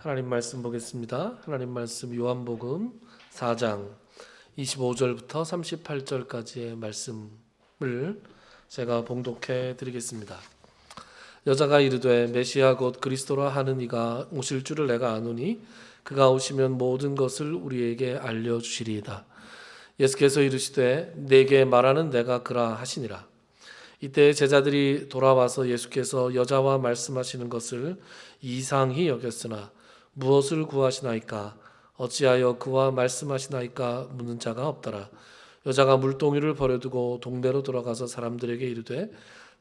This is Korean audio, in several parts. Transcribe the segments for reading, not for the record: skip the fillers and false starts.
하나님 말씀 보겠습니다. 하나님 말씀 요한복음 4장 25절부터 38절까지의 말씀을 제가 봉독해 드리겠습니다. 여자가 이르되 메시아 곧 그리스도라 하는 이가 오실 줄을 내가 아노니 그가 오시면 모든 것을 우리에게 알려주시리이다. 예수께서 이르시되 내게 말하는 내가 그라 하시니라. 이때 제자들이 돌아와서 예수께서 여자와 말씀하시는 것을 이상히 여겼으나 무엇을 구하시나이까 어찌하여 그와 말씀하시나이까 묻는 자가 없더라. 여자가 물동이를 버려두고 동네로 돌아가서 사람들에게 이르되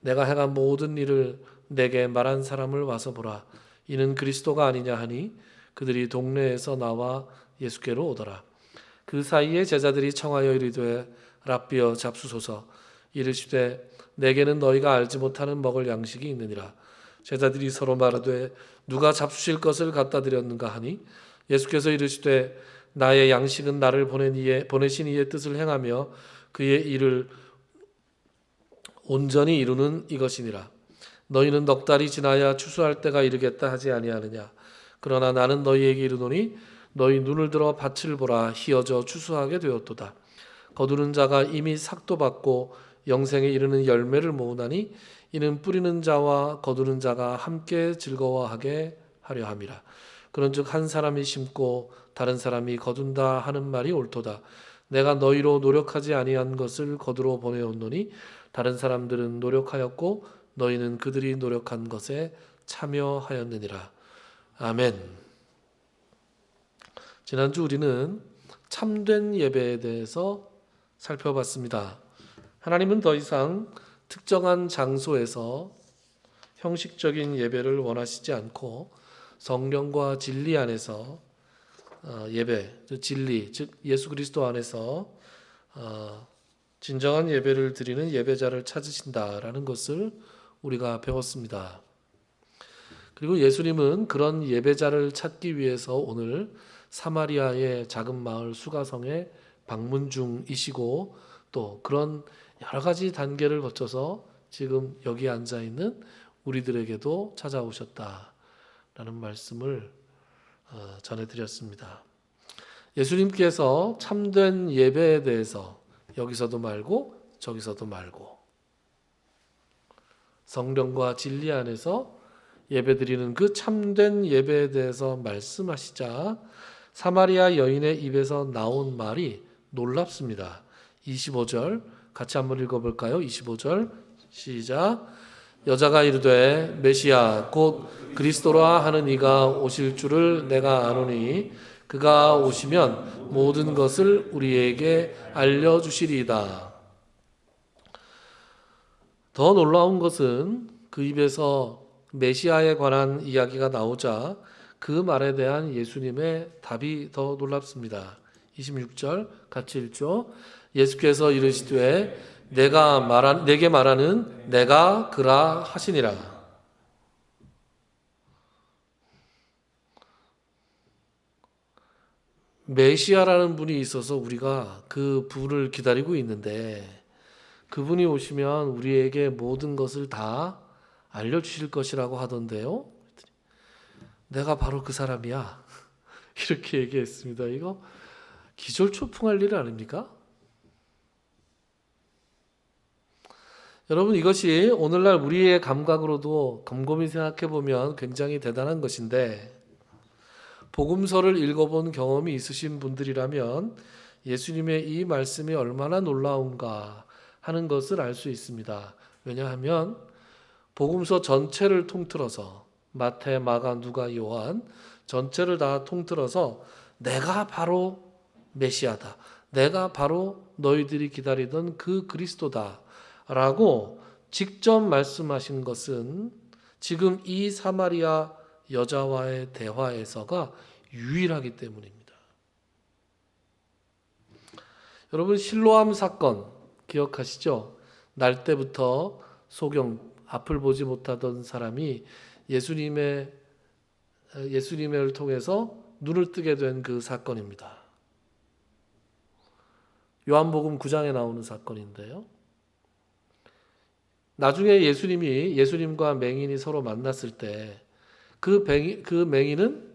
내가 행한 모든 일을 내게 말한 사람을 와서 보라. 이는 그리스도가 아니냐 하니 그들이 동네에서 나와 예수께로 오더라. 그 사이에 제자들이 청하여 이르되 랍비여 잡수소서. 이르시되 내게는 너희가 알지 못하는 먹을 양식이 있느니라. 제자들이 서로 말하되 누가 잡수실 것을 갖다 드렸는가 하니 예수께서 이르시되 나의 양식은 나를 보내신 이의 뜻을 행하며 그의 일을 온전히 이루는 이것이니라. 너희는 넉 달이 지나야 추수할 때가 이르겠다 하지 아니하느냐. 그러나 나는 너희에게 이르노니 너희 눈을 들어 밭을 보라. 희어져 추수하게 되었도다. 거두는 자가 이미 삭도 받고 영생에 이르는 열매를 모으나니 이는 뿌리는 자와 거두는 자가 함께 즐거워하게 하려 함이라. 그런즉 한 사람이 심고 다른 사람이 거둔다 하는 말이 옳도다. 내가 너희로 노력하지 아니한 것을 거두러 보내었노니 다른 사람들은 노력하였고 너희는 그들이 노력한 것에 참여하였느니라. 아멘. 지난주 우리는 참된 예배에 대해서 살펴봤습니다. 하나님은 더 이상 특정한 장소에서 형식적인 예배를 원하시지 않고 성령과 진리 안에서 예배, 진리, 즉 예수 그리스도 안에서 진정한 예배를 드리는 예배자를 찾으신다라는 것을 우리가 배웠습니다. 그리고 예수님은 그런 예배자를 찾기 위해서 오늘 사마리아의 작은 마을 수가성에 방문 중이시고 또 그런 여러 가지 단계를 거쳐서 지금 여기 앉아 있는 우리들에게도 찾아오셨다라는 말씀을 전해드렸습니다. 예수님께서 참된 예배에 대해서 여기서도 말고 저기서도 말고 성령과 진리 안에서 예배드리는 그 참된 예배에 대해서 말씀하시자 사마리아 여인의 입에서 나온 말이 놀랍습니다. 25절 같이 한번 읽어볼까요? 25절 시작. 여자가 이르되 메시아 곧 그리스도라 하는 이가 오실 줄을 내가 아노니 그가 오시면 모든 것을 우리에게 알려주시리이다. 더 놀라운 것은 그 입에서 메시아에 관한 이야기가 나오자 그 말에 대한 예수님의 답이 더 놀랍습니다. 26절 같이 읽죠. 예수께서 이르시되 내게 말하는 내가 그라 하시니라. 메시아라는 분이 있어서 우리가 그 분을 기다리고 있는데 그분이 오시면 우리에게 모든 것을 다 알려주실 것이라고 하던데요. 내가 바로 그 사람이야. 이렇게 얘기했습니다. 이거 기절초풍할 일 아닙니까? 여러분 이것이 오늘날 우리의 감각으로도 곰곰이 생각해 보면 굉장히 대단한 것인데 복음서를 읽어본 경험이 있으신 분들이라면 예수님의 이 말씀이 얼마나 놀라운가 하는 것을 알 수 있습니다. 왜냐하면 복음서 전체를 통틀어서 마태, 마가, 누가, 요한 전체를 다 통틀어서 내가 바로 메시아다. 내가 바로 너희들이 기다리던 그 그리스도다. 라고 직접 말씀하신 것은 지금 이 사마리아 여자와의 대화에서가 유일하기 때문입니다. 여러분 실로암 사건 기억하시죠? 날 때부터 소경 앞을 보지 못하던 사람이 예수님을 통해서 눈을 뜨게 된 그 사건입니다. 요한복음 9장에 나오는 사건인데요. 나중에 예수님과 맹인이 서로 만났을 때 그 맹인은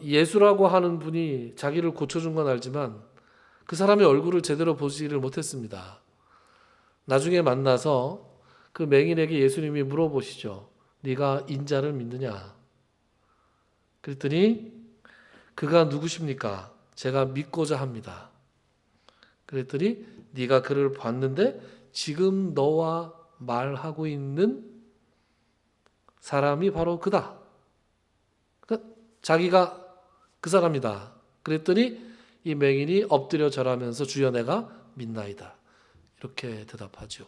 예수라고 하는 분이 자기를 고쳐준 건 알지만 그 사람의 얼굴을 제대로 보지를 못했습니다. 나중에 만나서 그 맹인에게 예수님이 물어보시죠. 네가 인자를 믿느냐? 그랬더니 그가 누구십니까? 제가 믿고자 합니다. 그랬더니 네가 그를 봤는데 지금 너와 말하고 있는 사람이 바로 그다. 그러니까 자기가 그 사람이다. 그랬더니 이 맹인이 엎드려 절하면서 주여 내가 믿나이다. 이렇게 대답하죠.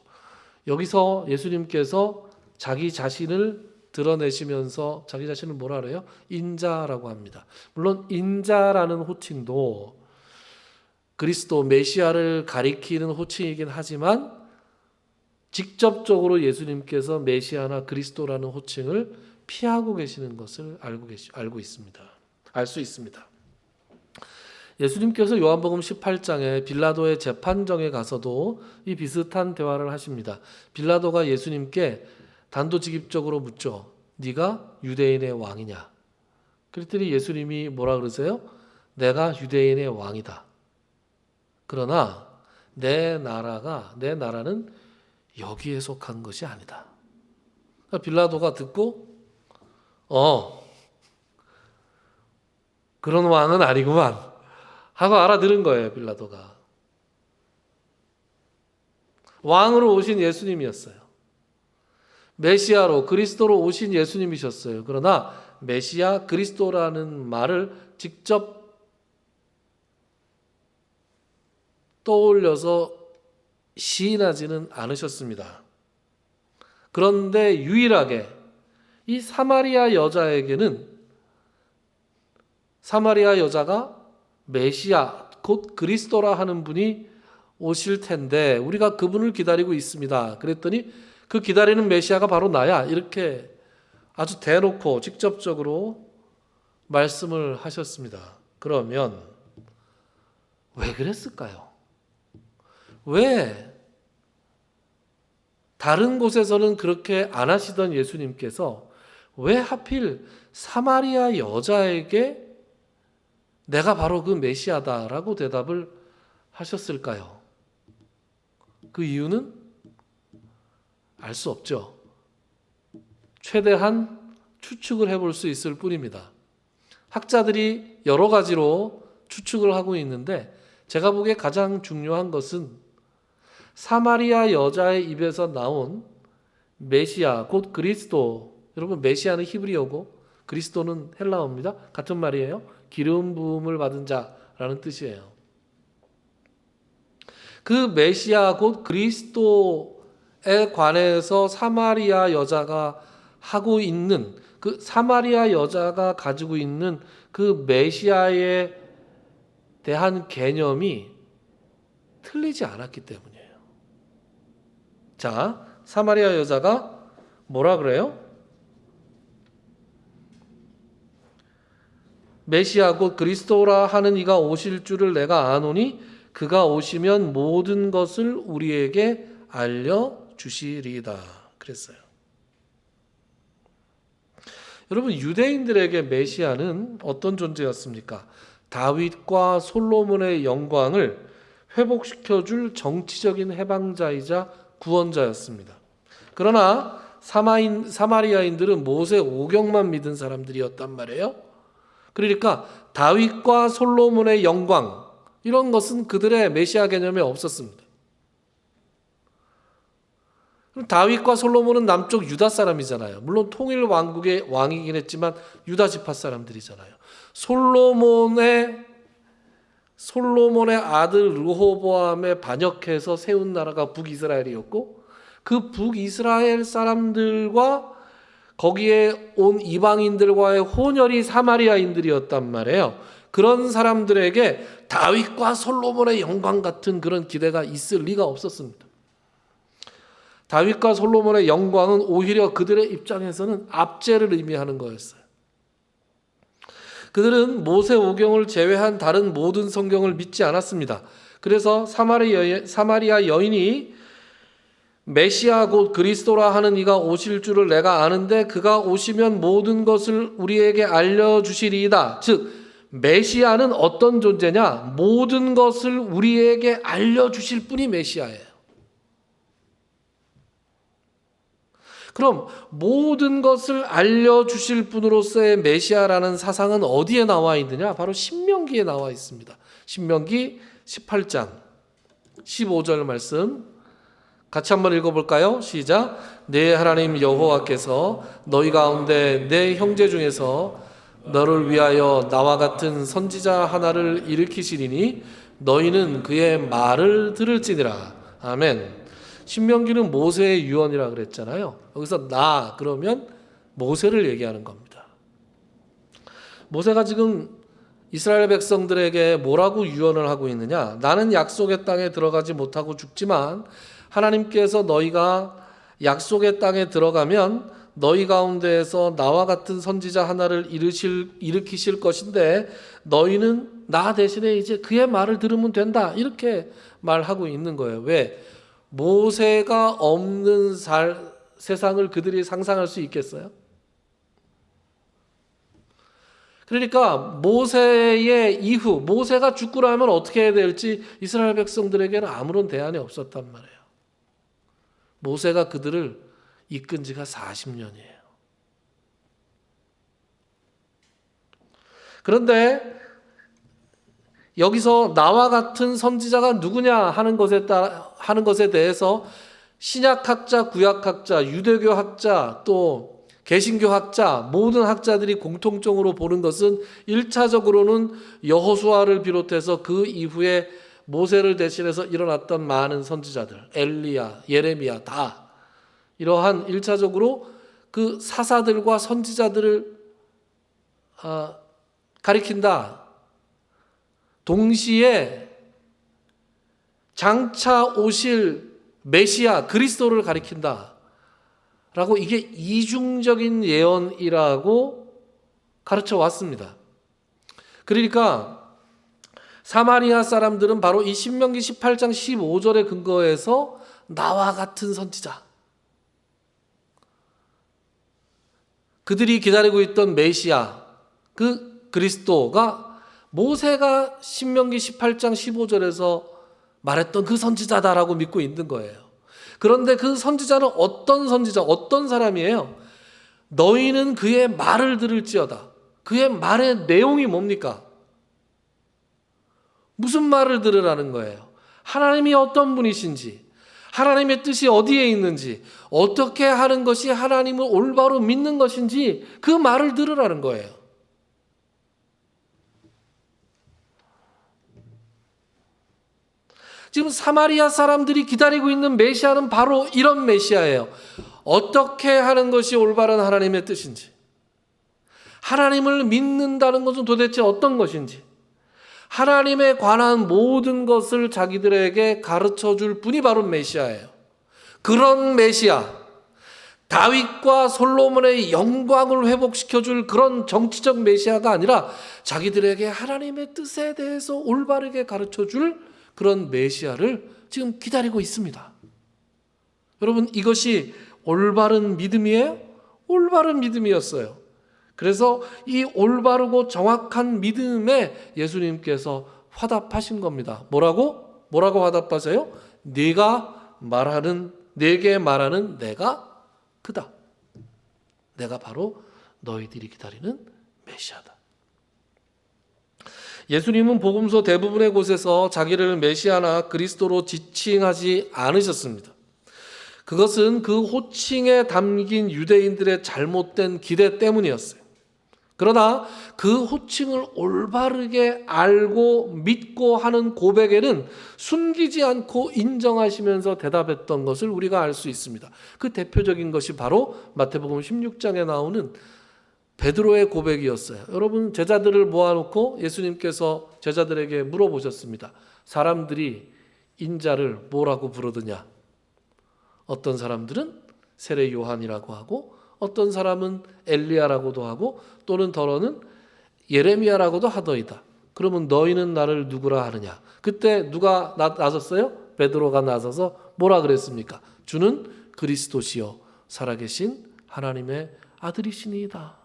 여기서 예수님께서 자기 자신을 드러내시면서 자기 자신을 뭐라 그래요? 인자라고 합니다. 물론 인자라는 호칭도 그리스도 메시아를 가리키는 호칭이긴 하지만 직접적으로 예수님께서 메시아나 그리스도라는 호칭을 피하고 계시는 것을 알고 있습니다. 알 수 있습니다. 예수님께서 요한복음 18장에 빌라도의 재판정에 가서도 이 비슷한 대화를 하십니다. 빌라도가 예수님께 단도직입적으로 묻죠. 네가 유대인의 왕이냐? 그랬더니 예수님이 뭐라 그러세요? 내가 유대인의 왕이다. 그러나 내 나라는 여기에 속한 것이 아니다. 그러니까 빌라도가 듣고 그런 왕은 아니구만 하고 알아들은 거예요. 빌라도가. 왕으로 오신 예수님이었어요. 메시아로 그리스도로 오신 예수님이셨어요. 그러나 메시아 그리스도라는 말을 직접 떠올려서 시인하지는 않으셨습니다. 그런데 유일하게 이 사마리아 여자에게는 사마리아 여자가 메시아 곧 그리스도라 하는 분이 오실 텐데 우리가 그분을 기다리고 있습니다. 그랬더니 그 기다리는 메시아가 바로 나야. 이렇게 아주 대놓고 직접적으로 말씀을 하셨습니다. 그러면 왜 그랬을까요? 왜 다른 곳에서는 그렇게 안 하시던 예수님께서 왜 하필 사마리아 여자에게 내가 바로 그 메시아다라고 대답을 하셨을까요? 그 이유는 알 수 없죠. 최대한 추측을 해볼 수 있을 뿐입니다. 학자들이 여러 가지로 추측을 하고 있는데 제가 보기에 가장 중요한 것은 사마리아 여자의 입에서 나온 메시아 곧 그리스도, 여러분 메시아는 히브리어고 그리스도는 헬라어입니다. 같은 말이에요. 기름 부음을 받은 자라는 뜻이에요. 그 메시아 곧 그리스도에 관해서 사마리아 여자가 하고 있는 그 사마리아 여자가 가지고 있는 그 메시아에 대한 개념이 틀리지 않았기 때문이에요. 자, 사마리아 여자가 뭐라 그래요? 메시아 곧 그리스도라 하는 이가 오실 줄을 내가 아노니 그가 오시면 모든 것을 우리에게 알려주시리이다. 그랬어요. 여러분 유대인들에게 메시아는 어떤 존재였습니까? 다윗과 솔로몬의 영광을 회복시켜줄 정치적인 해방자이자 구원자였습니다. 그러나 사마리아인들은 모세 오경만 믿은 사람들이었단 말이에요. 그러니까 다윗과 솔로몬의 영광 이런 것은 그들의 메시아 개념에 없었습니다. 다윗과 솔로몬은 남쪽 유다 사람이잖아요. 물론 통일 왕국의 왕이긴 했지만 유다 지파 사람들이잖아요. 솔로몬의 아들 르호보암에 반역해서 세운 나라가 북이스라엘이었고 그 북이스라엘 사람들과 거기에 온 이방인들과의 혼혈이 사마리아인들이었단 말이에요. 그런 사람들에게 다윗과 솔로몬의 영광 같은 그런 기대가 있을 리가 없었습니다. 다윗과 솔로몬의 영광은 오히려 그들의 입장에서는 압제를 의미하는 거였어요. 그들은 모세 오경을 제외한 다른 모든 성경을 믿지 않았습니다. 그래서 사마리아 여인이 메시아 곧 그리스도라 하는 이가 오실 줄을 내가 아는데 그가 오시면 모든 것을 우리에게 알려주시리이다. 즉 메시아는 어떤 존재냐? 모든 것을 우리에게 알려주실 분이 메시아예요. 그럼 모든 것을 알려주실 분으로서의 메시아라는 사상은 어디에 나와 있느냐? 바로 신명기에 나와 있습니다. 신명기 18장 15절 말씀 같이 한번 읽어볼까요? 시작. 내 하나님 여호와께서 너희 가운데 내 형제 중에서 너를 위하여 나와 같은 선지자 하나를 일으키시리니 너희는 그의 말을 들을지니라. 아멘. 신명기는 모세의 유언이라 그랬잖아요. 여기서 나 그러면 모세를 얘기하는 겁니다. 모세가 지금 이스라엘 백성들에게 뭐라고 유언을 하고 있느냐? 나는 약속의 땅에 들어가지 못하고 죽지만 하나님께서 너희가 약속의 땅에 들어가면 너희 가운데에서 나와 같은 선지자 하나를 일으키실 것인데 너희는 나 대신에 이제 그의 말을 들으면 된다. 이렇게 말하고 있는 거예요. 왜? 모세가 없는 세상을 그들이 상상할 수 있겠어요? 그러니까 모세의 이후 모세가 죽고 나면 어떻게 해야 될지 이스라엘 백성들에게는 아무런 대안이 없었단 말이에요. 모세가 그들을 이끈 지가 40년이에요. 그런데 여기서 나와 같은 선지자가 누구냐 하는 것에 대해서 신약학자, 구약학자, 유대교 학자, 또 개신교 학자 모든 학자들이 공통적으로 보는 것은 1차적으로는 여호수아를 비롯해서 그 이후에 모세를 대신해서 일어났던 많은 선지자들, 엘리야, 예레미야 다 이러한 1차적으로 그 사사들과 선지자들을 가리킨다. 동시에 장차 오실 메시아 그리스도를 가리킨다. 라고 이게 이중적인 예언이라고 가르쳐 왔습니다. 그러니까 사마리아 사람들은 바로 이 신명기 18장 15절에 근거해서 나와 같은 선지자, 그들이 기다리고 있던 메시아 그 그리스도가 모세가 신명기 18장 15절에서 말했던 그 선지자다라고 믿고 있는 거예요. 그런데 그 선지자는 어떤 선지자, 어떤 사람이에요? 너희는 그의 말을 들을지어다. 그의 말의 내용이 뭡니까? 무슨 말을 들으라는 거예요? 하나님이 어떤 분이신지, 하나님의 뜻이 어디에 있는지, 어떻게 하는 것이 하나님을 올바로 믿는 것인지 그 말을 들으라는 거예요. 지금 사마리아 사람들이 기다리고 있는 메시아는 바로 이런 메시아예요. 어떻게 하는 것이 올바른 하나님의 뜻인지, 하나님을 믿는다는 것은 도대체 어떤 것인지, 하나님에 관한 모든 것을 자기들에게 가르쳐 줄 분이 바로 메시아예요. 그런 메시아, 다윗과 솔로몬의 영광을 회복시켜 줄 그런 정치적 메시아가 아니라 자기들에게 하나님의 뜻에 대해서 올바르게 가르쳐 줄 그런 메시아를 지금 기다리고 있습니다. 여러분, 이것이 올바른 믿음이에요? 올바른 믿음이었어요. 그래서 이 올바르고 정확한 믿음에 예수님께서 화답하신 겁니다. 뭐라고 화답하세요? 내게 말하는 내가 그다. 내가 바로 너희들이 기다리는 메시아다. 예수님은 복음서 대부분의 곳에서 자기를 메시아나 그리스도로 지칭하지 않으셨습니다. 그것은 그 호칭에 담긴 유대인들의 잘못된 기대 때문이었어요. 그러나 그 호칭을 올바르게 알고 믿고 하는 고백에는 숨기지 않고 인정하시면서 대답했던 것을 우리가 알 수 있습니다. 그 대표적인 것이 바로 마태복음 16장에 나오는 베드로의 고백이었어요. 여러분, 제자들을 모아놓고 예수님께서 제자들에게 물어보셨습니다. 사람들이 인자를 뭐라고 부르느냐? 어떤 사람들은 세례 요한이라고 하고, 어떤 사람은 엘리야라고도 하고, 또는 더러는 예레미야라고도 하더이다. 그러면 너희는 나를 누구라 하느냐? 그때 누가 나섰어요? 베드로가 나서서 뭐라 그랬습니까? 주는 그리스도시요 살아계신 하나님의 아들이시니이다.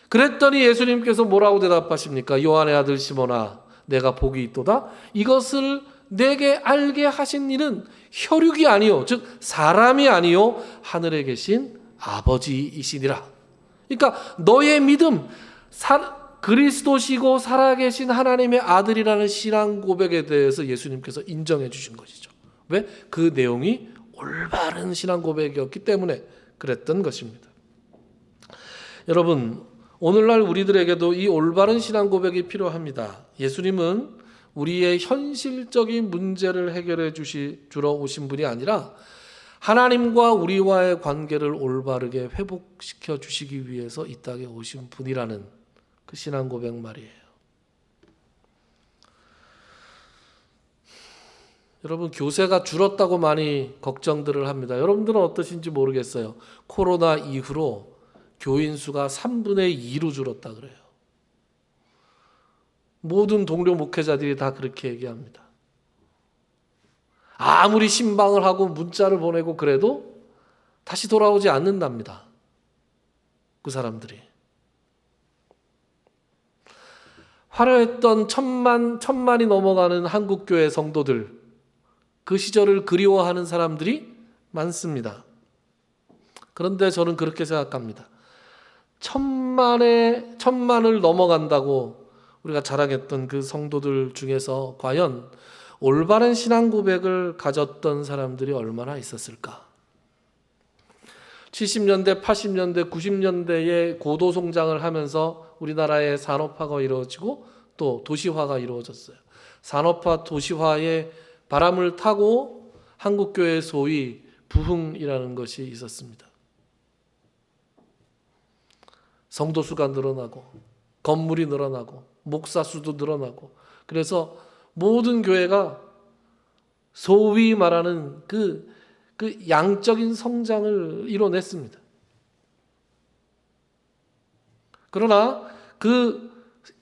그랬더니 예수님께서 뭐라고 대답하십니까? 요한의 아들 시몬아, 내가 복이 있도다. 이것을 내게 알게 하신 이는 혈육이 아니요, 즉 사람이 아니요 하늘에 계신 아버지이시니라. 그러니까 너의 믿음, 그리스도시고 살아계신 하나님의 아들이라는 신앙 고백에 대해서 예수님께서 인정해 주신 것이죠. 왜? 그 내용이 올바른 신앙 고백이었기 때문에 그랬던 것입니다. 여러분, 오늘날 우리들에게도 이 올바른 신앙 고백이 필요합니다. 예수님은 우리의 현실적인 문제를 해결해 주러 오신 분이 아니라 하나님과 우리와의 관계를 올바르게 회복시켜 주시기 위해서 이 땅에 오신 분이라는 그 신앙 고백 말이에요. 여러분, 교세가 줄었다고 많이 걱정들을 합니다. 여러분들은 어떠신지 모르겠어요. 코로나 이후로 교인 수가 3분의 2로 줄었다 그래요. 모든 동료 목회자들이 다 그렇게 얘기합니다. 아무리 신방을 하고 문자를 보내고 그래도 다시 돌아오지 않는답니다. 그 사람들이. 화려했던 천만이 넘어가는 한국교회 성도들, 그 시절을 그리워하는 사람들이 많습니다. 그런데 저는 그렇게 생각합니다. 천만을 넘어간다고 우리가 자랑했던 그 성도들 중에서 과연 올바른 신앙 고백을 가졌던 사람들이 얼마나 있었을까? 70년대, 80년대, 90년대에 고도 성장을 하면서 우리나라의 산업화가 이루어지고 또 도시화가 이루어졌어요. 산업화, 도시화의 바람을 타고 한국교회 소위 부흥이라는 것이 있었습니다. 성도 수가 늘어나고 건물이 늘어나고 목사 수도 늘어나고, 그래서 모든 교회가 소위 말하는 그 양적인 성장을 이뤄냈습니다. 그러나 그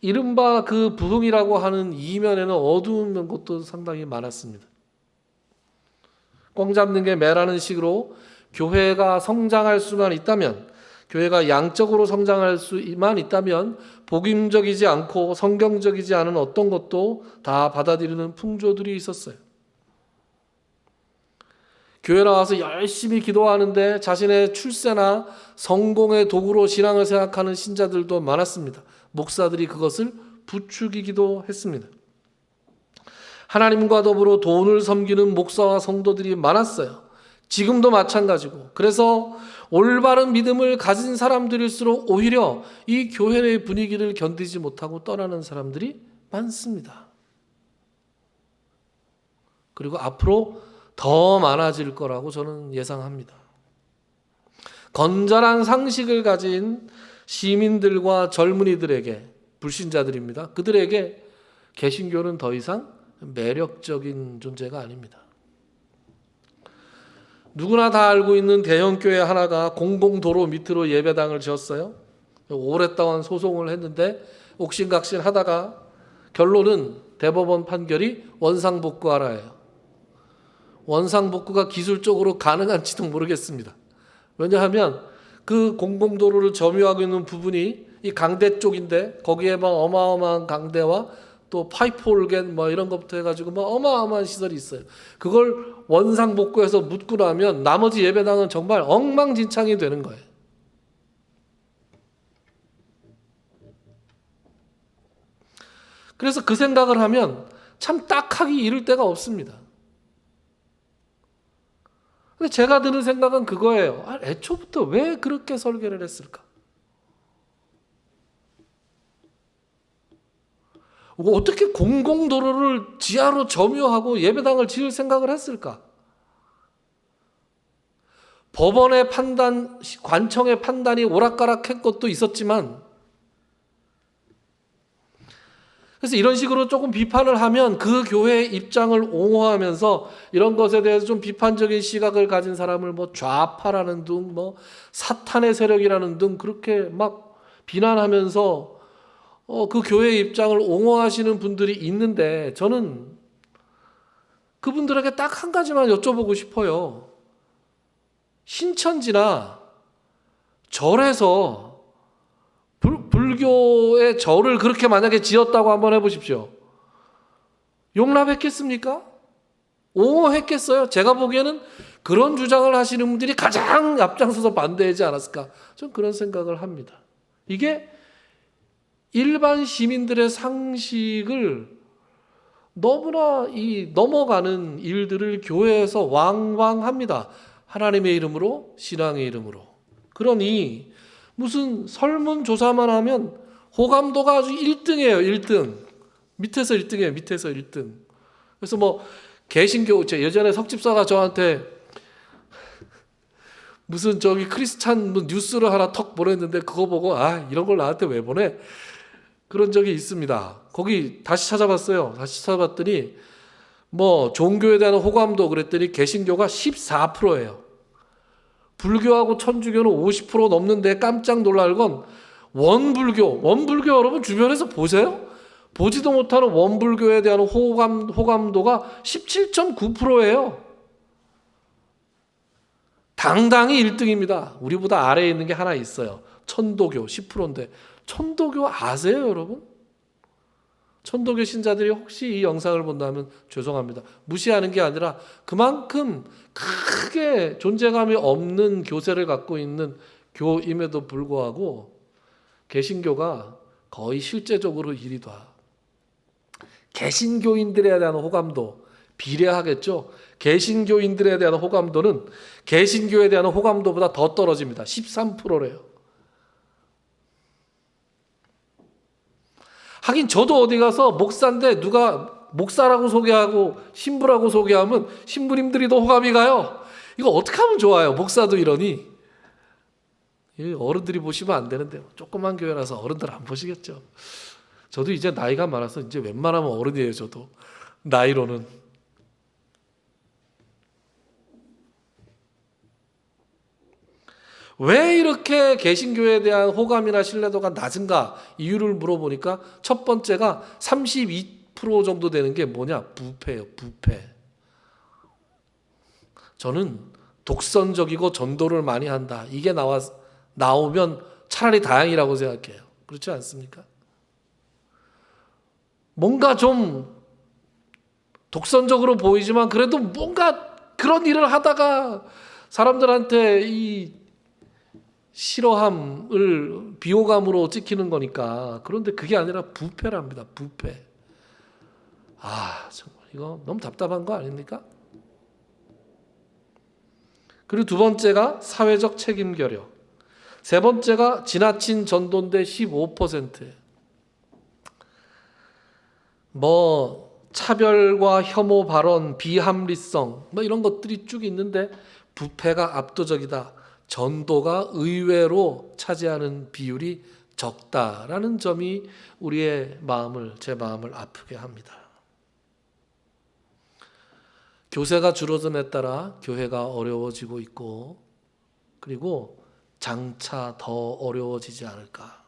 이른바 그 부흥이라고 하는 이면에는 어두운 것도 상당히 많았습니다. 꽝 잡는 게 매라는 식으로 교회가 성장할 수만 있다면, 교회가 양적으로 성장할 수만 있다면 복음적이지 않고 성경적이지 않은 어떤 것도 다 받아들이는 풍조들이 있었어요. 교회 나와서 열심히 기도하는데 자신의 출세나 성공의 도구로 신앙을 생각하는 신자들도 많았습니다. 목사들이 그것을 부추기기도 했습니다. 하나님과 더불어 돈을 섬기는 목사와 성도들이 많았어요. 지금도 마찬가지고. 그래서 올바른 믿음을 가진 사람들일수록 오히려 이 교회의 분위기를 견디지 못하고 떠나는 사람들이 많습니다. 그리고 앞으로 더 많아질 거라고 저는 예상합니다. 건전한 상식을 가진 시민들과 젊은이들에게, 불신자들입니다. 그들에게 개신교는 더 이상 매력적인 존재가 아닙니다. 누구나 다 알고 있는 대형교회 하나가 공공도로 밑으로 예배당을 지었어요. 오랫동안 소송을 했는데 옥신각신 하다가 결론은 대법원 판결이 원상복구하라예요. 원상복구가 기술적으로 가능한지도 모르겠습니다. 왜냐하면 그 공공도로를 점유하고 있는 부분이 이 강대 쪽인데 거기에 막 어마어마한 강대와 또 파이프 올겐 뭐 이런 것부터 해가지고 뭐 어마어마한 시설이 있어요. 그걸 원상복구해서 묻고 나면 나머지 예배당은 정말 엉망진창이 되는 거예요. 그래서 그 생각을 하면 참 딱하기 이를 데가 없습니다. 근데 제가 드는 생각은 그거예요. 애초부터 왜 그렇게 설계를 했을까? 어떻게 공공도로를 지하로 점유하고 예배당을 지을 생각을 했을까? 법원의 판단, 관청의 판단이 오락가락한 것도 있었지만, 그래서 이런 식으로 조금 비판을 하면 그 교회의 입장을 옹호하면서 이런 것에 대해서 좀 비판적인 시각을 가진 사람을 뭐 좌파라는 등, 뭐 사탄의 세력이라는 등 그렇게 막 비난하면서 그 교회의 입장을 옹호하시는 분들이 있는데, 저는 그분들에게 딱 한 가지만 여쭤보고 싶어요. 신천지나 절에서 불교의 절을 그렇게 만약에 지었다고 한번 해보십시오. 용납했겠습니까? 옹호했겠어요? 제가 보기에는 그런 주장을 하시는 분들이 가장 앞장서서 반대하지 않았을까? 전 그런 생각을 합니다. 이게 일반 시민들의 상식을 너무나 넘어가는 일들을 교회에서 왕왕합니다. 하나님의 이름으로, 신앙의 이름으로. 그러니 무슨 설문조사만 하면 호감도가 아주 1등이에요. 1등. 밑에서 1등이에요. 밑에서 1등. 그래서 뭐 개신교, 예전에 석집사가 저한테 무슨 크리스찬 뉴스를 하나 턱 보냈는데 그거 보고 이런 걸 나한테 왜 보내? 그런 적이 있습니다. 거기 다시 찾아봤어요. 다시 찾아봤더니 뭐 종교에 대한 호감도 그랬더니 개신교가 14%예요. 불교하고 천주교는 50% 넘는데 깜짝 놀랄 건 원불교 여러분 주변에서 보세요. 보지도 못하는 원불교에 대한 호감도가 17.9%예요. 당당히 1등입니다. 우리보다 아래에 있는 게 하나 있어요. 천도교 10%인데 천도교 아세요, 여러분? 천도교 신자들이 혹시 이 영상을 본다면 죄송합니다. 무시하는 게 아니라 그만큼 크게 존재감이 없는 교세를 갖고 있는 교임에도 불구하고 개신교가 거의 실제적으로 1위다. 개신교인들에 대한 호감도 비례하겠죠. 개신교인들에 대한 호감도는 개신교에 대한 호감도보다 더 떨어집니다. 13%래요. 하긴 저도 어디 가서 목사인데 누가 목사라고 소개하고 신부라고 소개하면 신부님들이 더 호감이 가요. 이거 어떻게 하면 좋아요? 목사도 이러니. 어른들이 보시면 안 되는데 조그만 교회라서 어른들 안 보시겠죠. 저도 이제 나이가 많아서 이제 웬만하면 어른이에요. 저도 나이로는. 왜 이렇게 개신교에 대한 호감이나 신뢰도가 낮은가 이유를 물어보니까 첫 번째가 32% 정도 되는 게 뭐냐? 부패예요. 부패. 저는 독선적이고 전도를 많이 한다. 이게 나오면 차라리 다행이라고 생각해요. 그렇지 않습니까? 뭔가 좀 독선적으로 보이지만 그래도 뭔가 그런 일을 하다가 사람들한테 이 싫어함을 비호감으로 찍히는 거니까. 그런데 그게 아니라 부패랍니다. 부패. 정말 이거 너무 답답한 거 아닙니까? 그리고 두 번째가 사회적 책임 결여. 세 번째가 지나친 전도인데 15%. 뭐 차별과 혐오 발언, 비합리성 이런 것들이 쭉 있는데 부패가 압도적이다. 전도가 의외로 차지하는 비율이 적다라는 점이 제 마음을 아프게 합니다. 교세가 줄어듦에 따라 교회가 어려워지고 있고 그리고 장차 더 어려워지지 않을까.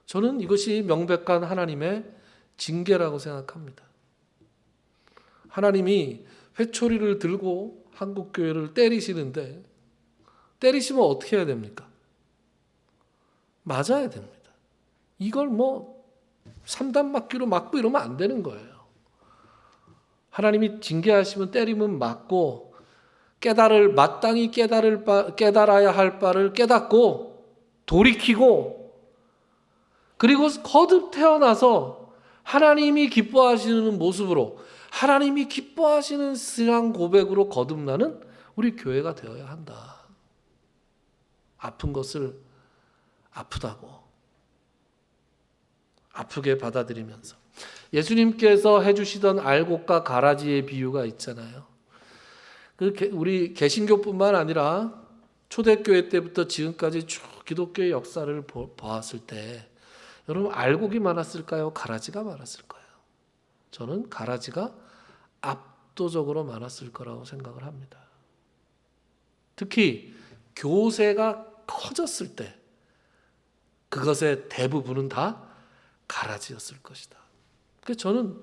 저는 이것이 명백한 하나님의 징계라고 생각합니다. 하나님이 회초리를 들고 한국교회를 때리시는데 때리시면 어떻게 해야 됩니까? 맞아야 됩니다. 이걸 삼단막기로 맞고 이러면 안 되는 거예요. 하나님이 징계하시면 때리면 맞고 마땅히 깨달아야 할 바를 깨닫고 돌이키고 그리고 거듭 태어나서 하나님이 기뻐하시는 모습으로 하나님이 기뻐하시는 신앙 고백으로 거듭나는 우리 교회가 되어야 한다. 아픈 것을 아프다고 아프게 받아들이면서 예수님께서 해주시던 알곡과 가라지의 비유가 있잖아요. 우리 개신교뿐만 아니라 초대교회 때부터 지금까지 쭉 기독교의 역사를 보았을 때 여러분 알곡이 많았을까요? 가라지가 많았을까요? 저는 가라지가 압도적으로 많았을 거라고 생각을 합니다. 특히 교세가 커졌을 때 그것의 대부분은 다 가라지였을 것이다. 그래서 저는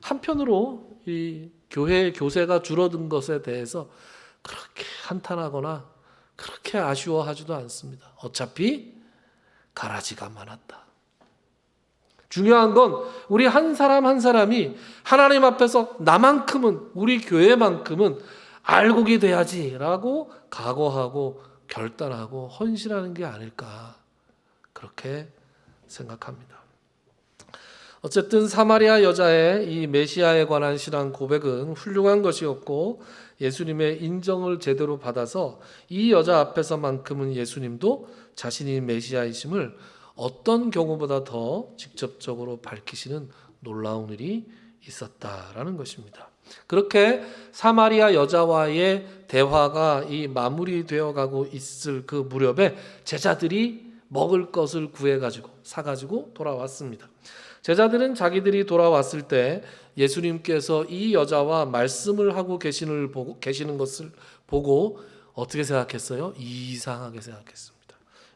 한편으로 이 교회의 교세가 줄어든 것에 대해서 그렇게 한탄하거나 그렇게 아쉬워하지도 않습니다. 어차피 가라지가 많았다. 중요한 건 우리 한 사람 한 사람이 하나님 앞에서 나만큼은, 우리 교회만큼은 알곡이 돼야지라고 각오하고 결단하고 헌신하는 게 아닐까, 그렇게 생각합니다. 어쨌든 사마리아 여자의 이 메시아에 관한 신앙 고백은 훌륭한 것이었고, 예수님의 인정을 제대로 받아서 이 여자 앞에서만큼은 예수님도 자신이 메시아이심을 어떤 경우보다 더 직접적으로 밝히시는 놀라운 일이 있었다라는 것입니다. 그렇게 사마리아 여자와의 대화가 이 마무리되어 가고 있을 그 무렵에 제자들이 먹을 것을 구해가지고 사가지고 돌아왔습니다. 제자들은 자기들이 돌아왔을 때 예수님께서 이 여자와 말씀을 하고 계시는 것을 보고 어떻게 생각했어요? 이상하게 생각했습니다.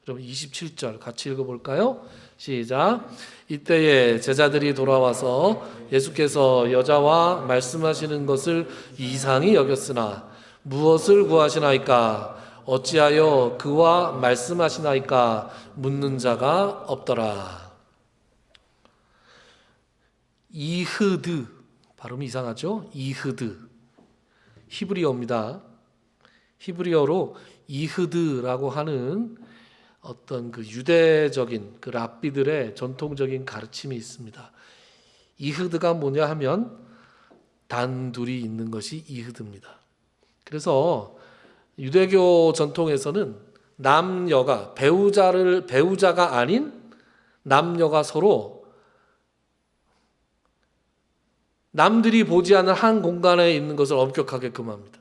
여러분 27절 같이 읽어볼까요? 시작. 이때에 제자들이 돌아와서 예수께서 여자와 말씀하시는 것을 이상히 여겼으나 무엇을 구하시나이까? 어찌하여 그와 말씀하시나이까? 묻는 자가 없더라. 이흐드, 발음이 이상하죠? 이흐드, 히브리어입니다. 히브리어로 이흐드라고 하는 어떤 그 유대적인 그 랍비들의 전통적인 가르침이 있습니다. 이흐드가 뭐냐 하면 단둘이 있는 것이 이흐드입니다. 그래서 유대교 전통에서는 남녀가 배우자가 아닌 남녀가 서로 남들이 보지 않는 한 공간에 있는 것을 엄격하게 금합니다.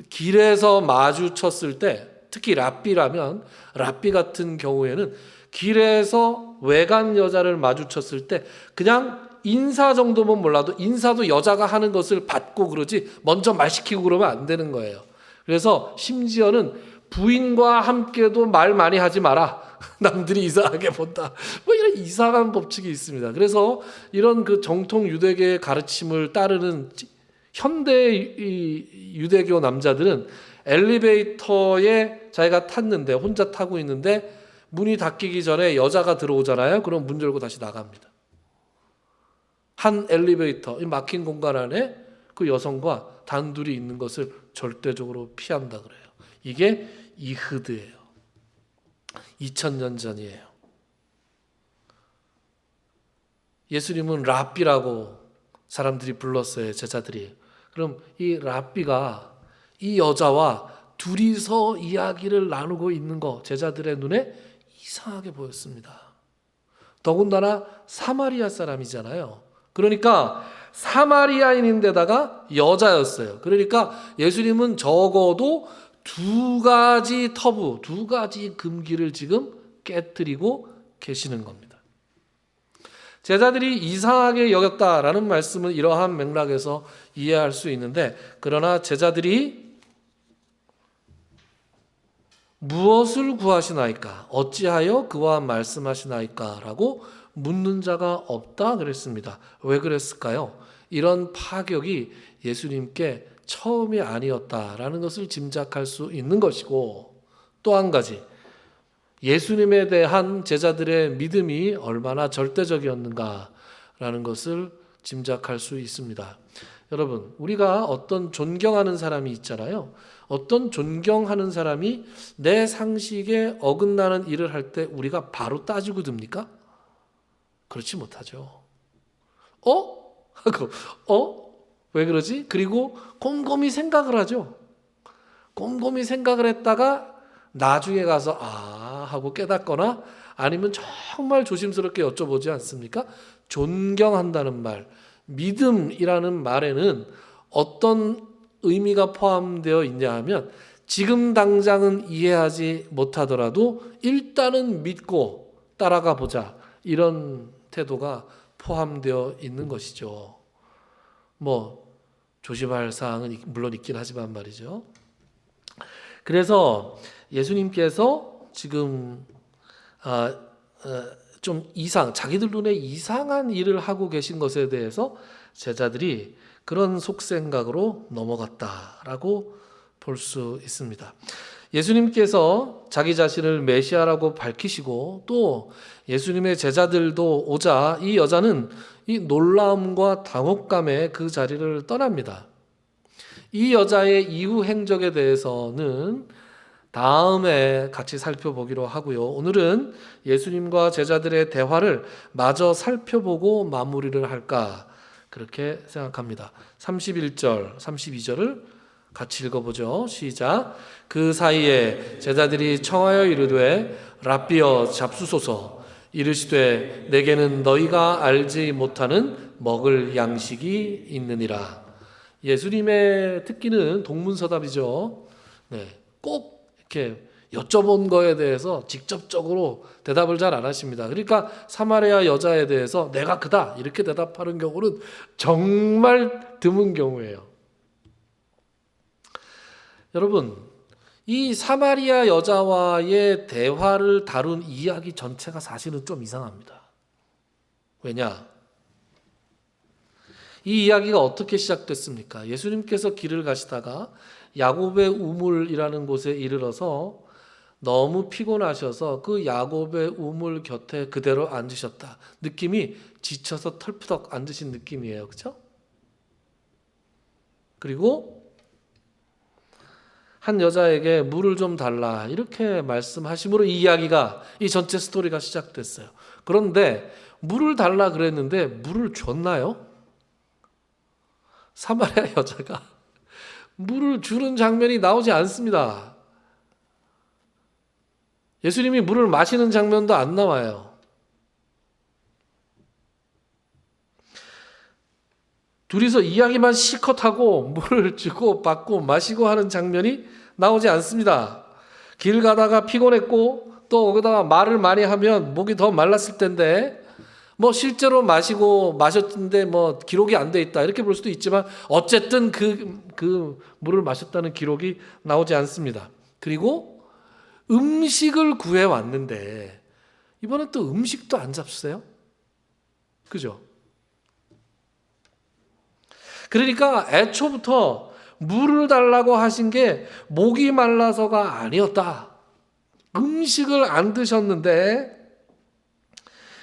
길에서 마주쳤을 때, 특히 랍비라면, 랍비 같은 경우에는 길에서 외간 여자를 마주쳤을 때 그냥 인사 정도면 몰라도 인사도 여자가 하는 것을 받고 그러지 먼저 말 시키고 그러면 안 되는 거예요. 그래서 심지어는 부인과 함께도 말 많이 하지 마라. 남들이 이상하게 본다. 뭐 이런 이상한 법칙이 있습니다. 그래서 이런 그 정통 유대계의 가르침을 따르는 현대 유대교 남자들은 엘리베이터에 자기가 탔는데, 혼자 타고 있는데 문이 닫히기 전에 여자가 들어오잖아요. 그럼 문 열고 다시 나갑니다. 한 엘리베이터, 이 막힌 공간 안에 그 여성과 단둘이 있는 것을 절대적으로 피한다 그래요. 이게 이흐드예요. 2000년 전이에요. 예수님은 랍비라고 사람들이 불렀어요, 제자들이. 그럼 이 랍비가 이 여자와 둘이서 이야기를 나누고 있는 거 제자들의 눈에 이상하게 보였습니다. 더군다나 사마리아 사람이잖아요. 그러니까 사마리아인인데다가 여자였어요. 그러니까 예수님은 적어도 두 가지 터부, 두 가지 금기를 지금 깨뜨리고 계시는 겁니다. 제자들이 이상하게 여겼다라는 말씀은 이러한 맥락에서 이해할 수 있는데, 그러나 제자들이 무엇을 구하시나이까? 어찌하여 그와 말씀하시나이까? 라고 묻는 자가 없다 그랬습니다. 왜 그랬을까요? 이런 파격이 예수님께 처음이 아니었다라는 것을 짐작할 수 있는 것이고, 또 한 가지, 예수님에 대한 제자들의 믿음이 얼마나 절대적이었는가라는 것을 짐작할 수 있습니다. 여러분, 우리가 어떤 존경하는 사람이 있잖아요. 어떤 존경하는 사람이 내 상식에 어긋나는 일을 할 때 우리가 바로 따지고 듭니까? 그렇지 못하죠. 하고 왜 그러지? 그리고 곰곰이 생각을 하죠. 곰곰이 생각을 했다가 나중에 가서 하고 깨닫거나, 아니면 정말 조심스럽게 여쭤보지 않습니까? 존경한다는 말, 믿음이라는 말에는 어떤 의미가 포함되어 있냐 하면, 지금 당장은 이해하지 못하더라도 일단은 믿고 따라가 보자, 이런 태도가 포함되어 있는 것이죠. 뭐 조심할 사항은 물론 있긴 하지만 말이죠. 그래서 예수님께서 지금 좀 자기들 눈에 이상한 일을 하고 계신 것에 대해서 제자들이 그런 속생각으로 넘어갔다라고 볼 수 있습니다. 예수님께서 자기 자신을 메시아라고 밝히시고 또 예수님의 제자들도 오자 이 여자는 이 놀라움과 당혹감에 그 자리를 떠납니다. 이 여자의 이후 행적에 대해서는 다음에 같이 살펴보기로 하고요. 오늘은 예수님과 제자들의 대화를 마저 살펴보고 마무리를 할까 그렇게 생각합니다. 31절, 32절을 같이 읽어보죠. 시작. 그 사이에 제자들이 청하여 이르되 랍비여 잡수소서. 이르시되 내게는 너희가 알지 못하는 먹을 양식이 있느니라. 예수님의 특기는 동문서답이죠. 꼭 이렇게 여쭤본 거에 대해서 직접적으로 대답을 잘 안 하십니다. 그러니까 사마리아 여자에 대해서 내가 그다 이렇게 대답하는 경우는 정말 드문 경우예요. 여러분, 이 사마리아 여자와의 대화를 다룬 이야기 전체가 사실은 좀 이상합니다. 왜냐? 이 이야기가 어떻게 시작됐습니까? 예수님께서 길을 가시다가 야곱의 우물이라는 곳에 이르러서 너무 피곤하셔서 그 야곱의 우물 곁에 그대로 앉으셨다. 느낌이 지쳐서 털푸덕 앉으신 느낌이에요. 그렇죠? 그리고 한 여자에게 물을 좀 달라 이렇게 말씀하심으로 이 이야기가 이 전체 스토리가 시작됐어요. 그런데 물을 달라 그랬는데 물을 줬나요? 사마리아 여자가 물을 주는 장면이 나오지 않습니다. 예수님이 물을 마시는 장면도 안 나와요. 둘이서 이야기만 실컷 하고 물을 주고 받고 마시고 하는 장면이 나오지 않습니다. 길 가다가 피곤했고 또 거기다가 말을 많이 하면 목이 더 말랐을 텐데 뭐 실제로 마셨는데 뭐 기록이 안 돼 있다 이렇게 볼 수도 있지만 어쨌든 그 물을 마셨다는 기록이 나오지 않습니다. 그리고 음식을 구해 왔는데 이번엔 또 음식도 안 잡수세요? 그죠? 그러니까 애초부터 물을 달라고 하신 게 목이 말라서가 아니었다. 음식을 안 드셨는데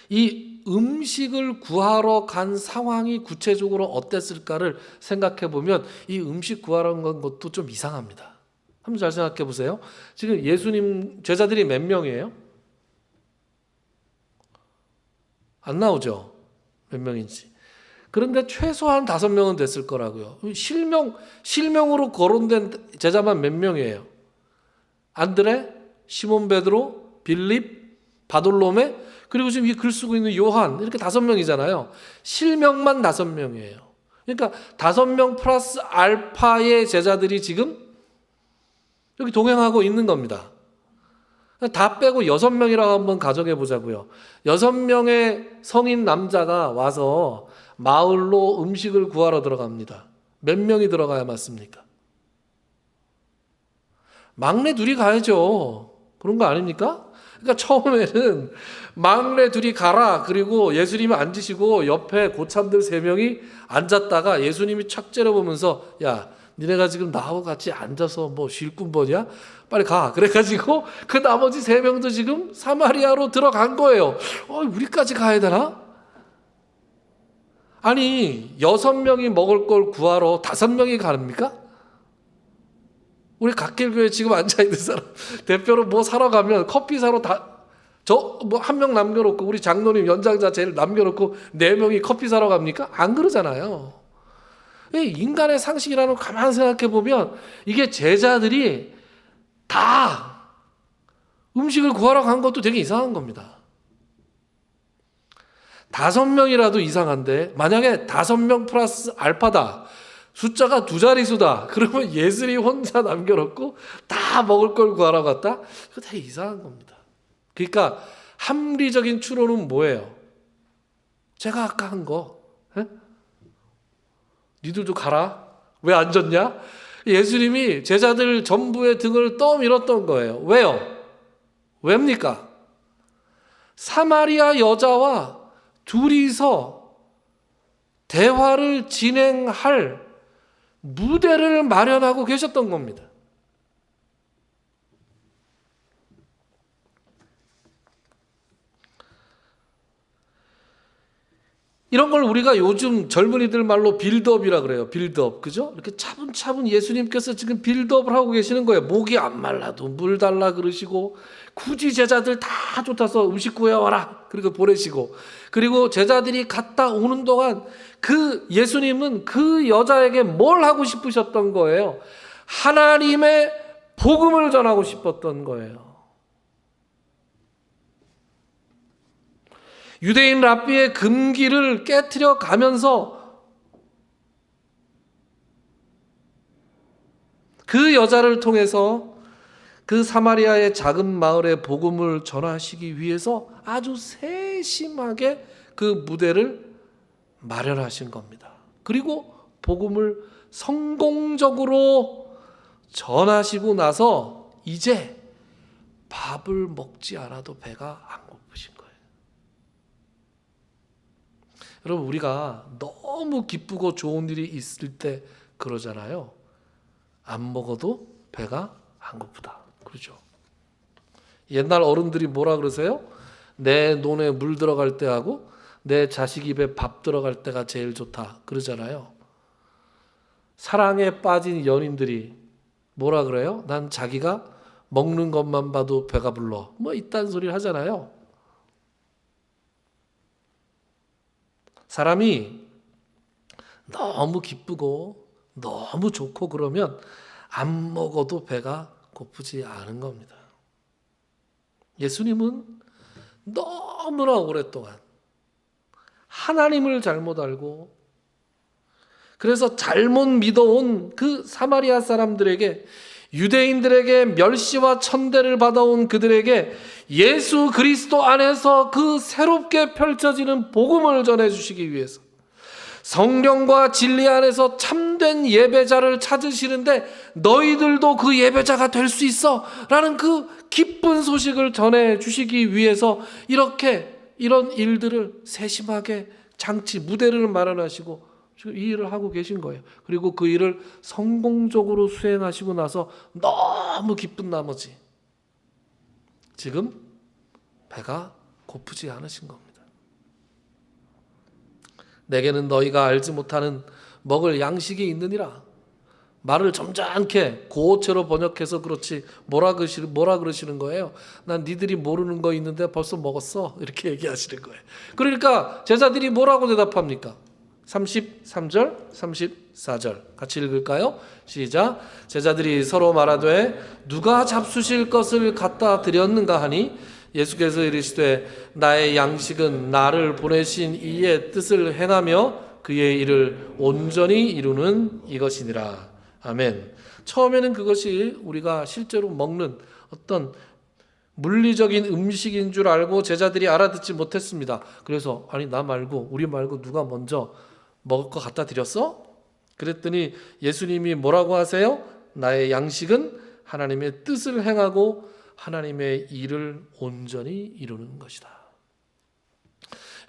이 음식을 구하러 간 상황이 구체적으로 어땠을까를 생각해 보면 이 음식 구하러 간 것도 좀 이상합니다. 한번 잘 생각해 보세요. 지금 예수님 제자들이 몇 명이에요? 안 나오죠? 몇 명인지. 그런데 최소한 5명은 됐을 거라고요. 실명으로 거론된 제자만 몇 명이에요? 안드레, 시몬 베드로, 빌립, 바돌로메, 그리고 지금 이 글 쓰고 있는 요한 이렇게 5명이잖아요. 실명만 5명이에요. 그러니까 5명 플러스 알파의 제자들이 지금 여기 동행하고 있는 겁니다. 다 빼고 6명이라고 한번 가정해 보자고요. 6명의 성인 남자가 와서 마을로 음식을 구하러 들어갑니다. 몇 명이 들어가야 맞습니까? 막내 둘이 가야죠. 그런 거 아닙니까? 그러니까 처음에는 막내 둘이 가라. 그리고 예수님이 앉으시고 옆에 고참들 3명이 앉았다가 예수님이 착 째려보면서 야, 니네가 지금 나하고 같이 앉아서 뭐 쉴꾼버냐? 빨리 가. 그래가지고 그 나머지 3명도 지금 사마리아로 들어간 거예요. 우리까지 가야 되나? 아니 6명이 먹을 걸 구하러 5명이 가랍니까? 우리 갓길교회 지금 앉아있는 사람 대표로 뭐 사러 가면 커피 사러 뭐 1명 남겨놓고 우리 장로님 연장자 제일 남겨놓고 4명이 커피 사러 갑니까? 안 그러잖아요. 인간의 상식이라는 거 가만히 생각해 보면 이게 제자들이 다 음식을 구하러 간 것도 되게 이상한 겁니다. 5명이라도 이상한데 만약에 5명 플러스 알파다. 숫자가 2자릿수다. 그러면 예슬이 혼자 남겨놓고 다 먹을 걸 구하러 갔다? 그거 되게 이상한 겁니다. 그러니까 합리적인 추론은 뭐예요? 제가 아까 한 거. 니들도 가라. 왜 안 졌냐? 예수님이 제자들 전부의 등을 떠밀었던 거예요. 왜요? 왜입니까? 사마리아 여자와 둘이서 대화를 진행할 무대를 마련하고 계셨던 겁니다. 이런 걸 우리가 요즘 젊은이들 말로 빌드업이라 그래요. 빌드업. 그죠? 이렇게 차분차분 예수님께서 지금 빌드업을 하고 계시는 거예요. 목이 안 말라도 물 달라 그러시고, 굳이 제자들 다 쫓아서 음식 구해와라. 그리고 보내시고, 그리고 제자들이 갔다 오는 동안 그 예수님은 그 여자에게 뭘 하고 싶으셨던 거예요? 하나님의 복음을 전하고 싶었던 거예요. 유대인 랍비의 금기를 깨트려 가면서 그 여자를 통해서 그 사마리아의 작은 마을의 복음을 전하시기 위해서 아주 세심하게 그 무대를 마련하신 겁니다. 그리고 복음을 성공적으로 전하시고 나서 이제 밥을 먹지 않아도 배가 안 고프신 거예요. 여러분, 우리가 너무 기쁘고 좋은 일이 있을 때 그러잖아요. 안 먹어도 배가 안 고프다. 그렇죠? 옛날 어른들이 뭐라 그러세요? 내 논에 물 들어갈 때하고 내 자식 입에 밥 들어갈 때가 제일 좋다. 그러잖아요. 사랑에 빠진 연인들이 뭐라 그래요? 난 자기가 먹는 것만 봐도 배가 불러. 뭐 이딴 소리를 하잖아요. 사람이 너무 기쁘고 너무 좋고 그러면 안 먹어도 배가 고프지 않은 겁니다. 예수님은 너무나 오랫동안 하나님을 잘못 알고, 그래서 잘못 믿어온 그 사마리아 사람들에게, 유대인들에게 멸시와 천대를 받아온 그들에게 예수 그리스도 안에서 그 새롭게 펼쳐지는 복음을 전해주시기 위해서 성령과 진리 안에서 참된 예배자를 찾으시는데 너희들도 그 예배자가 될 수 있어 라는 그 기쁜 소식을 전해주시기 위해서 이런 일들을 세심하게 무대를 마련하시고 지금 이 일을 하고 계신 거예요. 그리고 그 일을 성공적으로 수행하시고 나서 너무 기쁜 나머지 지금 배가 고프지 않으신 겁니다. 내게는 너희가 알지 못하는 먹을 양식이 있느니라. 말을 점잖게 고어체로 번역해서 그렇지 뭐라 그러시는 거예요? 난 니들이 모르는 거 있는데 벌써 먹었어. 이렇게 얘기하시는 거예요. 그러니까 제자들이 뭐라고 대답합니까? 33절, 34절 같이 읽을까요? 시작. 제자들이 서로 말하되 누가 잡수실 것을 갖다 드렸는가 하니 예수께서 이르시되 나의 양식은 나를 보내신 이의 뜻을 행하며 그의 일을 온전히 이루는 이것이니라. 아멘. 처음에는 그것이 우리가 실제로 먹는 어떤 물리적인 음식인 줄 알고 제자들이 알아듣지 못했습니다. 그래서 아니 나 말고 우리 말고 누가 먼저 먹을 거 갖다 드렸어? 그랬더니 예수님이 뭐라고 하세요? 나의 양식은 하나님의 뜻을 행하고 하나님의 일을 온전히 이루는 것이다.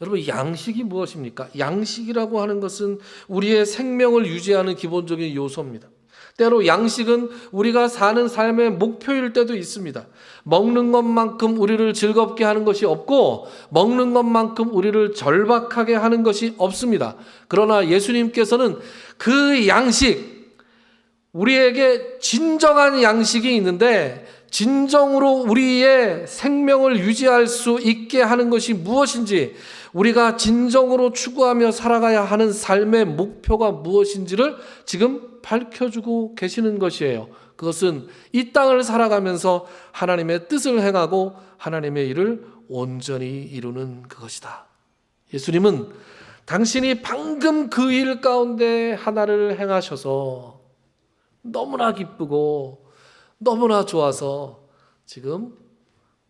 여러분, 양식이 무엇입니까? 양식이라고 하는 것은 우리의 생명을 유지하는 기본적인 요소입니다. 때로 양식은 우리가 사는 삶의 목표일 때도 있습니다. 먹는 것만큼 우리를 즐겁게 하는 것이 없고 먹는 것만큼 우리를 절박하게 하는 것이 없습니다. 그러나 예수님께서는 그 양식, 우리에게 진정한 양식이 있는데 진정으로 우리의 생명을 유지할 수 있게 하는 것이 무엇인지, 우리가 진정으로 추구하며 살아가야 하는 삶의 목표가 무엇인지를 지금 밝혀주고 계시는 것이에요. 그것은 이 땅을 살아가면서 하나님의 뜻을 행하고 하나님의 일을 온전히 이루는 그것이다. 예수님은 당신이 방금 그 일 가운데 하나를 행하셔서 너무나 기쁘고 너무나 좋아서 지금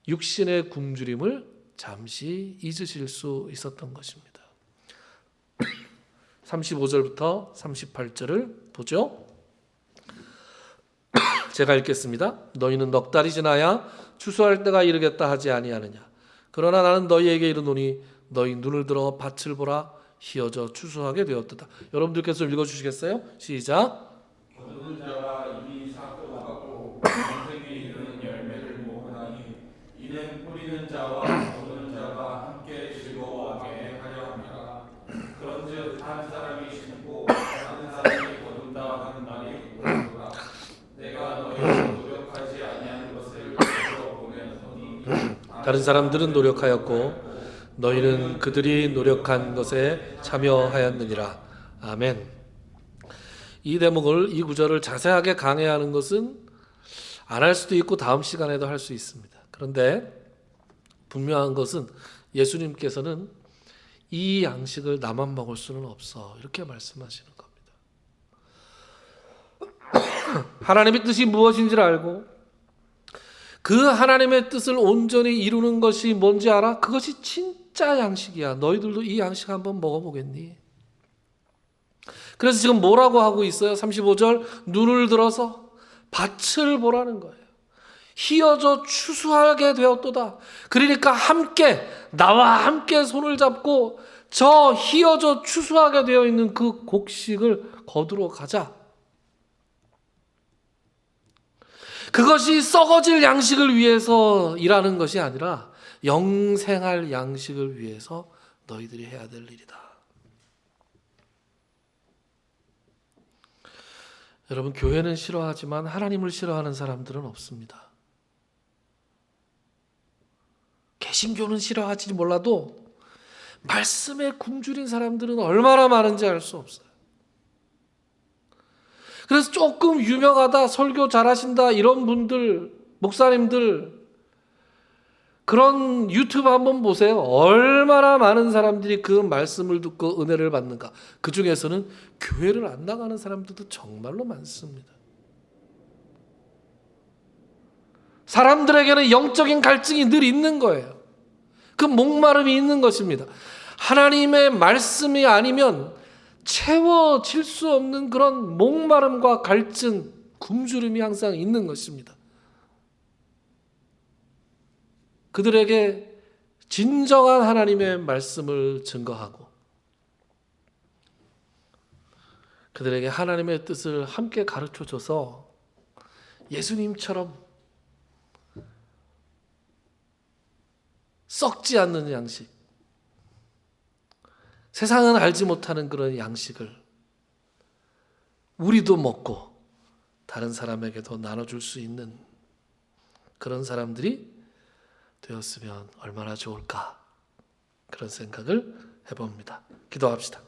육신의 굶주림을 잠시 잊으실 수 있었던 것입니다. 35절부터 38절을 보죠. 제가 읽겠습니다. 너희는 넉 달이 지나야 추수할 때가 이르겠다 하지 아니하느냐. 그러나 나는 너희에게 이르노니 너희 눈을 들어 밭을 보라. 희어져 추수하게 되었다. 여러분들께서 읽어주시겠어요? 시작. 거두는 자가 이미 삭도하고 영생에 이르는 열매를 모으나니 이는 뿌리는 자와 거두는 자가 함께 즐거워하게 하려 함이라. 그런즉 한 사람이 심고 다른 사람이 거둔다 하는 말이 옳도다. 내가 너희로 노력하지 아니한 것을 들어보면 다른 사람들은 노력하였고 너희는 그들이 노력한 것에 참여하였느니라. 아멘. 이 대목을, 이 구절을 자세하게 강해하는 것은 안 할 수도 있고 다음 시간에도 할 수 있습니다. 그런데 분명한 것은 예수님께서는 이 양식을 나만 먹을 수는 없어, 이렇게 말씀하시는 겁니다. 하나님의 뜻이 무엇인지를 알고 그 하나님의 뜻을 온전히 이루는 것이 뭔지 알아? 그것이 진짜 양식이야. 너희들도 이 양식 한번 먹어보겠니? 그래서 지금 뭐라고 하고 있어요? 35절, 눈을 들어서 밭을 보라는 거예요. 희어져 추수하게 되었도다. 그러니까 함께, 나와 함께 손을 잡고 저 희어져 추수하게 되어 있는 그 곡식을 거두러 가자. 그것이 썩어질 양식을 위해서 일하는 것이 아니라 영생할 양식을 위해서 너희들이 해야 될 일이다. 여러분, 교회는 싫어하지만 하나님을 싫어하는 사람들은 없습니다. 개신교는 싫어하지 몰라도 말씀에 굶주린 사람들은 얼마나 많은지 알 수 없어요. 그래서 조금 유명하다, 설교 잘하신다 이런 분들, 목사님들 그런 유튜브 한번 보세요. 얼마나 많은 사람들이 그 말씀을 듣고 은혜를 받는가. 그 중에서는 교회를 안 나가는 사람들도 정말로 많습니다. 사람들에게는 영적인 갈증이 늘 있는 거예요. 그 목마름이 있는 것입니다. 하나님의 말씀이 아니면 채워질 수 없는 그런 목마름과 갈증, 굶주림이 항상 있는 것입니다. 그들에게 진정한 하나님의 말씀을 증거하고 그들에게 하나님의 뜻을 함께 가르쳐줘서 예수님처럼 썩지 않는 양식, 세상은 알지 못하는 그런 양식을 우리도 먹고 다른 사람에게도 나눠줄 수 있는 그런 사람들이 되었으면 얼마나 좋을까, 그런 생각을 해봅니다. 기도합시다.